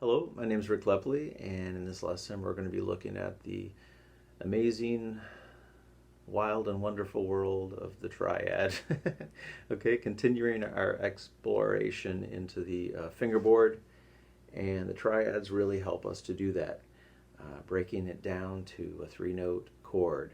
Hello, my name is Rick Lepley, and in this lesson we're going to be looking at the amazing, wild, and wonderful world of the triad. Okay, continuing our exploration into the fingerboard, and the triads really help us to do that, breaking it down to a three-note chord.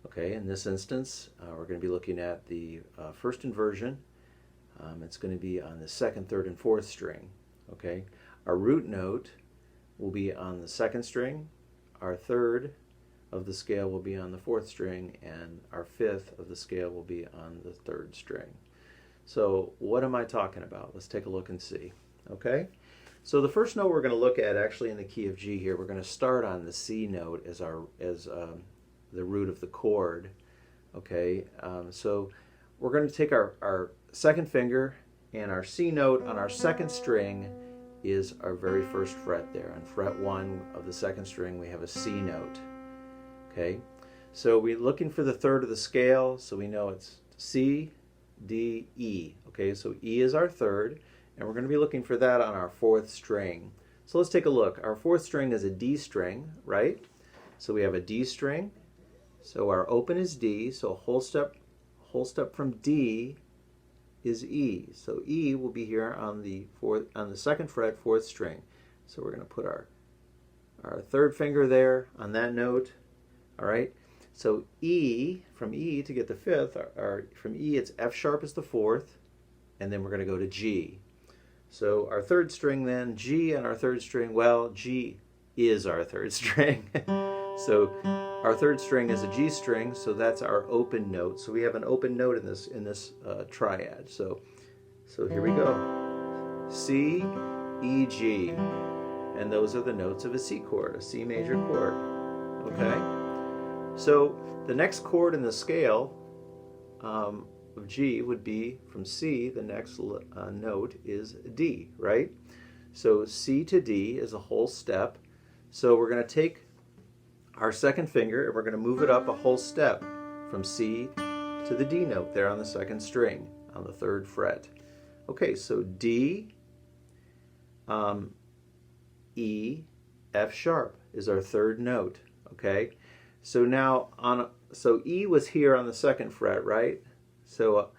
Okay, in this instance, we're going to be looking at the first inversion. It's going to be on the second, third, and fourth string. Okay. Our root note will be on the second string, our third of the scale will be on the fourth string, and our fifth of the scale will be on the third string. So what am I talking about? Let's take a look and see. Okay, so the first note we're going to look at, actually in the key of G here, we're going to start on the C note as the root of the chord. Okay, so we're going to take our second finger, and our C note on our second string is our very first fret there. On fret 1 of the second string we have a C note. Okay, so we're looking for the third of the scale, so we know it's C, D, E. Okay, so E is our third, and we're going to be looking for that on our fourth string. So let's take a look. Our fourth string is a D string, right? So we have a D string, so our open is D, so a whole step from D is E. So E will be here on the second fret, fourth string. So we're going to put our third finger there on that note. All right. So E, from E to get the fifth, from E it's F sharp is the fourth, and then we're going to go to G. So our third string then, G on our third string, well, G is our third string. So our third string is a G string, so that's our open note. So we have an open note in this triad. So here we go. C, E, G, and those are the notes of a C chord, a C major chord. Okay. So the next chord in the scale of G would be from C. The next note is D, right? So C to D is a whole step. So we're going to take our second finger and we're going to move it up a whole step from C to the D note there on the second string on the third fret. Okay, so D, E, F sharp is our third note. Okay, so now so E was here on the second fret, right? So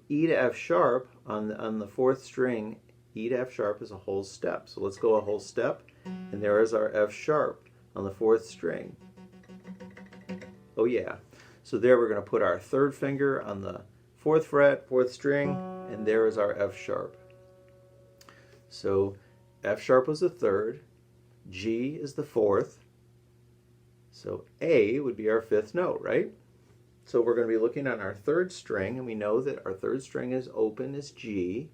E to F sharp on the fourth string, E to F sharp is a whole step. So let's go a whole step, and there is our F sharp on the fourth string. Oh yeah. So there we're going to put our third finger on the fourth fret, fourth string, and there is our F sharp. So F sharp was the third, G is the fourth, so A would be our fifth note, right? So we're going to be looking on our third string, and we know that our third string is open as G.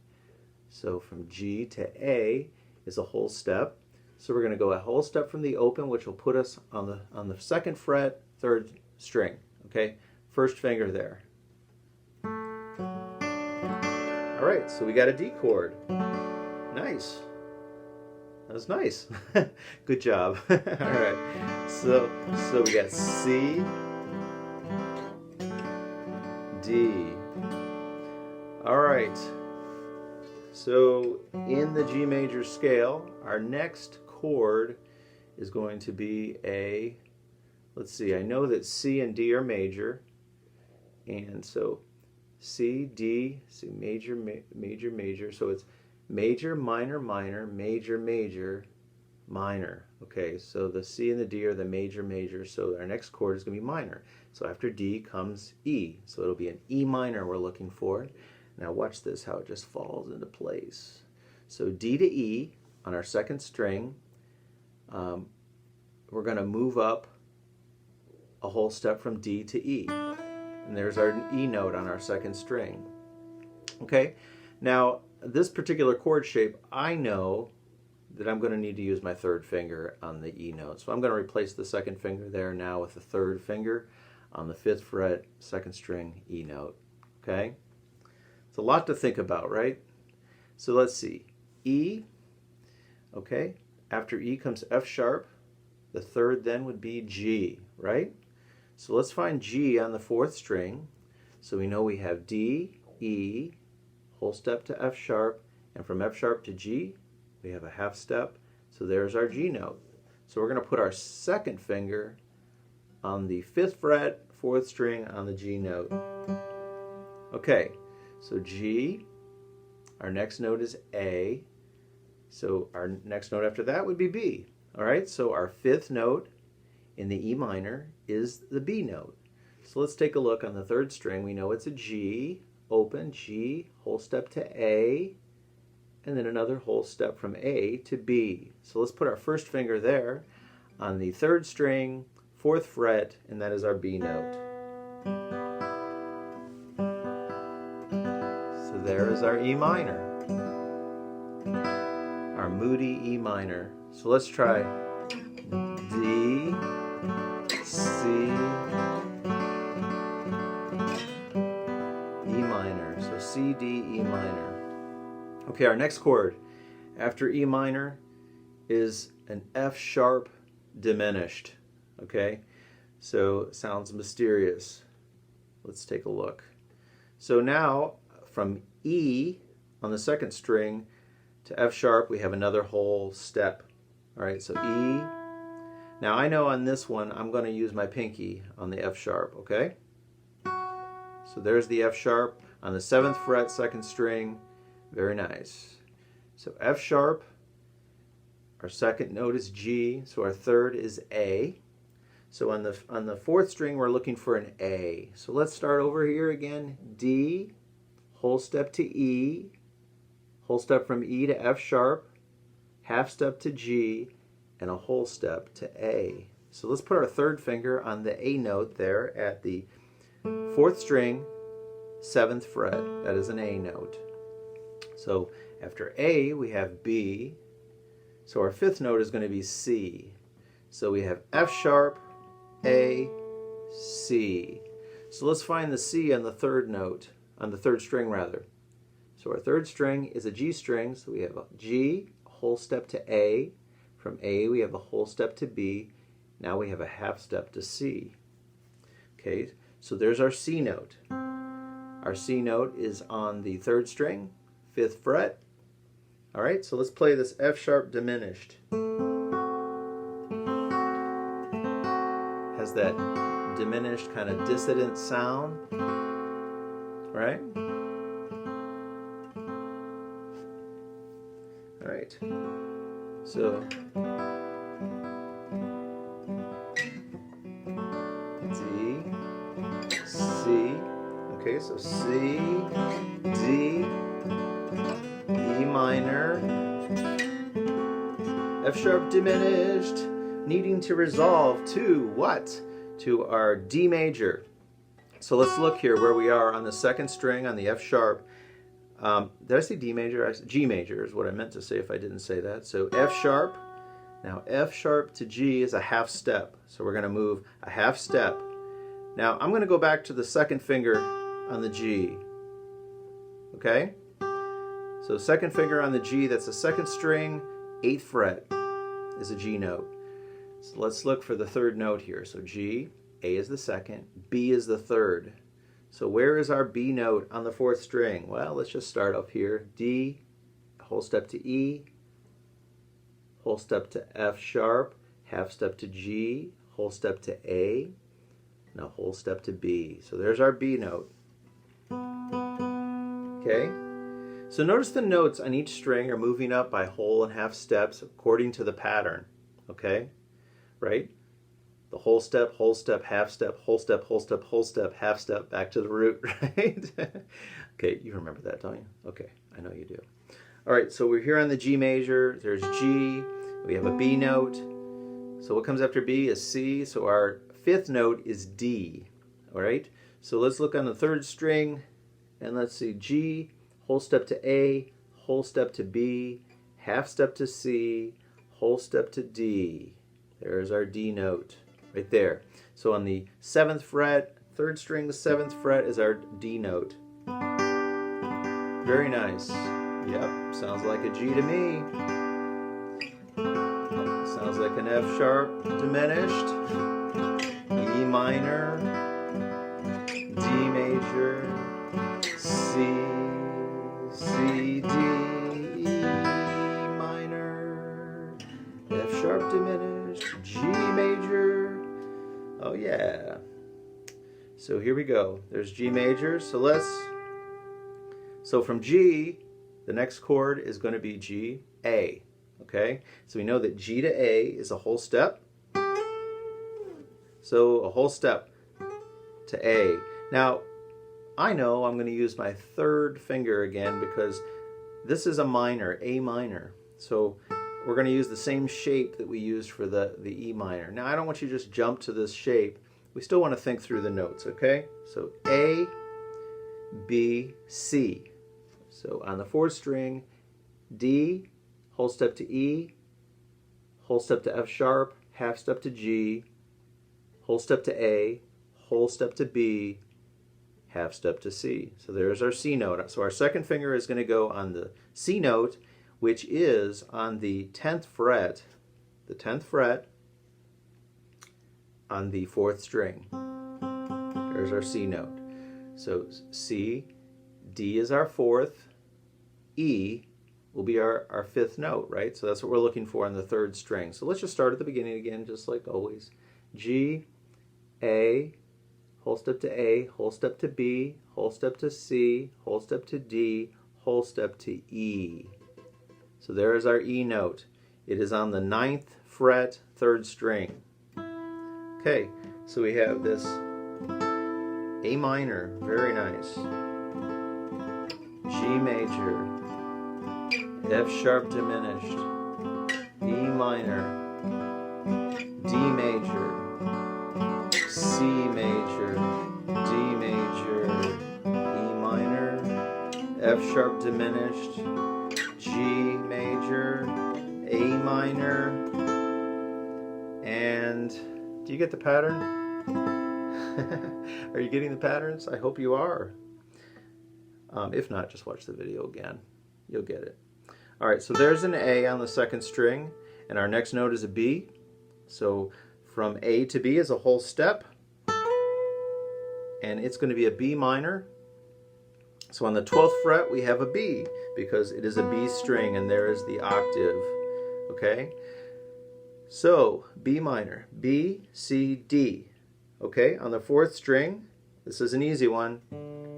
So from G to A is a whole step. So we're going to go a whole step from the open, which will put us on the second fret, third string. Okay, first finger there. All right, so we got a D chord. Nice. That was nice. Good job. All right. So we got C, D. All right. So in the G major scale, our next chord is going to be a, let's see, I know that C and D are major, and so C, D, C major, major, major, so it's major, minor, minor, major, major, minor. Okay, so the C and the D are the major, major, so our next chord is going to be minor. So after D comes E, so it'll be an E minor we're looking for. Now watch this, how it just falls into place. So D to E on our second string, we're going to move up a whole step from D to E. And there's our E note on our second string. Okay, now this particular chord shape, I know that I'm going to need to use my third finger on the E note. So I'm going to replace the second finger there now with the third finger on the fifth fret, second string, E note. Okay? It's a lot to think about, right? So let's see. E, okay? After E comes F sharp. The third then would be G, right? So let's find G on the fourth string. So we know we have D, E, whole step to F sharp, and from F sharp to G, we have a half step. So there's our G note. So we're going to put our second finger on the 5th fret, 4th string on the G note. Okay, so G, our next note is A, so our next note after that would be B. All right, so our 5th note in the E minor is the B note. So let's take a look on the 3rd string. We know it's a G, open, G, whole step to A, and then another whole step from A to B. So let's put our first finger there on the 3rd string, 4th fret, and that is our B note. So there is our E minor, our moody E minor. So let's try D, C, E minor. So C, D, E minor. Okay, our next chord after E minor is an F sharp diminished. Okay, so it sounds mysterious. Let's take a look. So now from E on the 2nd string to F sharp, we have another whole step. All right, so E. Now I know on this one I'm going to use my pinky on the F sharp, okay? So there's the F sharp on the 7th fret, 2nd string. Very nice. So F sharp, our second note is G, so our 3rd is A. So on the 4th string we're looking for an A. So let's start over here again. D, whole step to E, whole step from E to F sharp, half step to G, and a whole step to A. So let's put our 3rd finger on the A note there at the 4th string, 7th fret. That is an A note. So after A, we have B. So our 5th note is going to be C. So we have F sharp, A, C. So let's find the C on the 3rd note, on the 3rd string rather. So our 3rd string is a G string, so we have a G, a whole step to A. From A, we have a whole step to B. Now we have a half step to C. Okay, so there's our C note. Our C note is on the 3rd string, 5th fret. All right, so let's play this F sharp diminished. Has that diminished kind of dissonant sound, right? All right, so D, C, okay, so C, D, E minor, F sharp diminished, needing to resolve to what? To our D major. So let's look here where we are on the 2nd string on the F sharp. Did I say D major? G major is what I meant to say if I didn't say that. So F sharp. Now F sharp to G is a half step. So we're going to move a half step. Now I'm going to go back to the 2nd finger on the G. Okay? So 2nd finger on the G, that's the 2nd string, 8th fret is a G note. So let's look for the 3rd note here. So G, A is the 2nd, B is the 3rd. So where is our B note on the 4th string? Well, let's just start up here. D, whole step to E, whole step to F sharp, half step to G, whole step to A, and a whole step to B. So there's our B note. Okay? So notice the notes on each string are moving up by whole and half steps according to the pattern. Okay? Right? The whole step, half step, whole step, half step, back to the root, right? Okay, you remember that, don't you? Okay, I know you do. All right, so we're here on the G major. There's G. We have a B note. So what comes after B is C. So our 5th note is D. All right? So let's look on the 3rd string, and let's see. G, whole step to A, whole step to B, half step to C, whole step to D. There's our D note. Right there. So on the 7th fret, 3rd string, the 7th fret is our D note. Very nice. Yep, sounds like a G to me. Sounds like an F sharp diminished, E minor, D major, C, C, D, E minor, sharp diminished, G major. Oh yeah. So here we go. There's G major. So from G, the next chord is going to be G, A. Okay? So we know that G to A is a whole step. So a whole step to A. Now, I know I'm going to use my third finger again because this is a minor, A minor. So we're going to use the same shape that we used for the E minor. Now, I don't want you to just jump to this shape. We still want to think through the notes, okay? So A, B, C. So on the fourth string, D, whole step to E, whole step to F sharp, half step to G, whole step to A, whole step to B, half step to C. So there's our C note. So our second finger is going to go on the C note, which is on the 10th fret, on the fourth string. There's our C note. So C, D is our fourth, E will be our fifth note, right? So that's what we're looking for on the third string. So let's just start at the beginning again, just like always. G, A, whole step to A, whole step to B, whole step to C, whole step to D, whole step to E. So there is our E note. It is on the 9th fret, third string. Okay, so we have this A minor, very nice. G major, F sharp diminished, E minor, D major, C major, D major, E minor, F sharp diminished, G major, A minor, and do you get the pattern? Are you getting the patterns? I hope you are. If not, just watch the video again. You'll get it. All right, so there's an A on the second string, and our next note is a B. So from A to B is a whole step, and it's going to be a B minor. So on the 12th fret we have a B because it is a B string, and there is the octave. Okay? So B minor, B, C, D. Okay, on the fourth string, this is an easy one.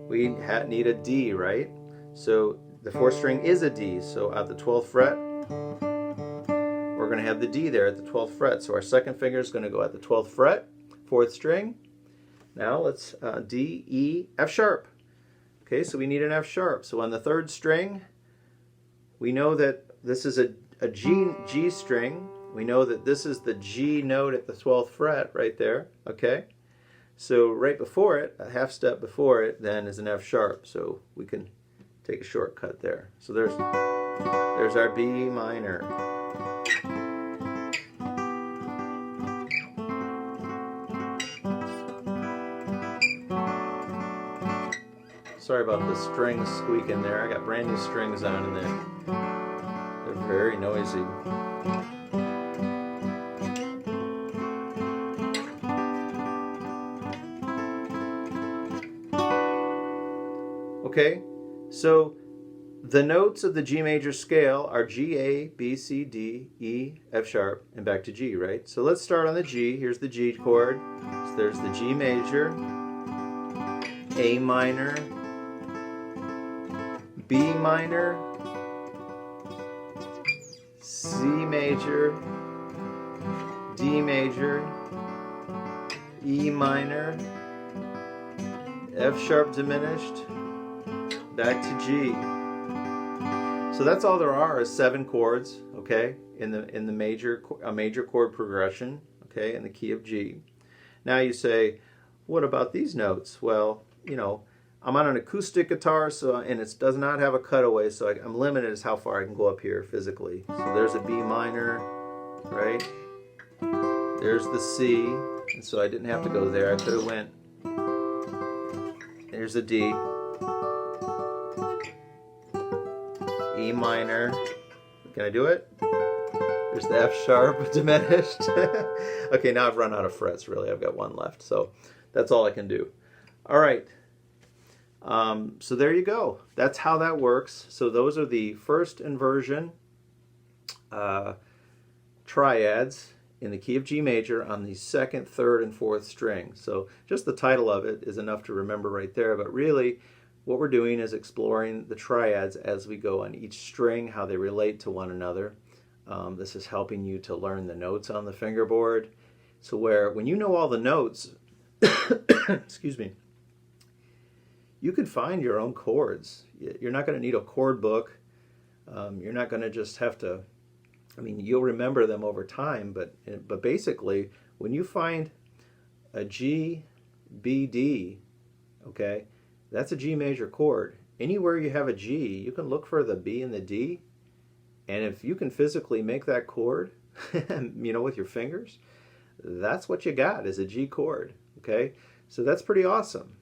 We need a D, right? So the fourth string is a D. So at the 12th fret, we're going to have the D there at the 12th fret. So our second finger is going to go at the 12th fret, fourth string. Now let's D, E, F sharp. Okay, so we need an F sharp. So on the third string, we know that this is a G string. We know that this is the G note at the 12th fret right there, okay? So right before it, a half step before it, then is an F sharp. So we can take a shortcut there. So there's our B minor. Sorry about the strings squeaking there. I got brand new strings on in there. They're very noisy. Okay, so the notes of the G major scale are G, A, B, C, D, E, F sharp, and back to G, right? So let's start on the G. Here's the G chord. So there's the G major, A minor, B minor, C major, D major, E minor, F sharp diminished, back to G. So that's all there are is 7 chords, okay, in the major chord progression, okay, in the key of G. Now you say, what about these notes? Well, you know, I'm on an acoustic guitar, and it does not have a cutaway, so I'm limited as how far I can go up here physically. So there's a B minor, right? There's the C, and so I didn't have to go there. I could have went. There's a D. E minor. Can I do it? There's the F sharp diminished. Okay, now I've run out of frets, really. I've got one left, so that's all I can do. All right. So there you go. That's how that works. So those are the first inversion Triads in the key of G major on the 2nd, 3rd, and 4th string. So just the title of it is enough to remember right there, but really what we're doing is exploring the triads as we go on each string, how they relate to one another. This is helping you to learn the notes on the fingerboard. So when you know all the notes, excuse me, you can find your own chords. You're not going to need a chord book. You're not going to just have to, I mean, you'll remember them over time, but basically, when you find a G, B, D, okay, that's a G major chord. Anywhere you have a G, you can look for the B and the D, and if you can physically make that chord, you know, with your fingers, that's what you got is a G chord, okay? So that's pretty awesome.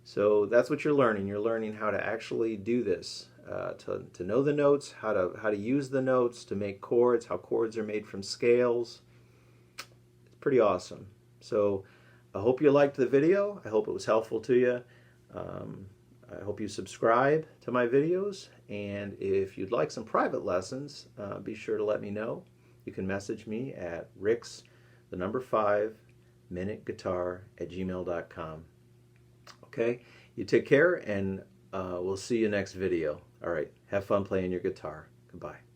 So that's what you're learning. You're learning how to actually do this, to know the notes, how to use the notes to make chords, how chords are made from scales. It's pretty awesome. So I hope you liked the video. I hope it was helpful to you. I hope you subscribe to my videos, and if you'd like some private lessons, be sure to let me know. You can message me at rics5minuteguitar@gmail.com. Okay, you take care, and we'll see you next video. All right, have fun playing your guitar. Goodbye.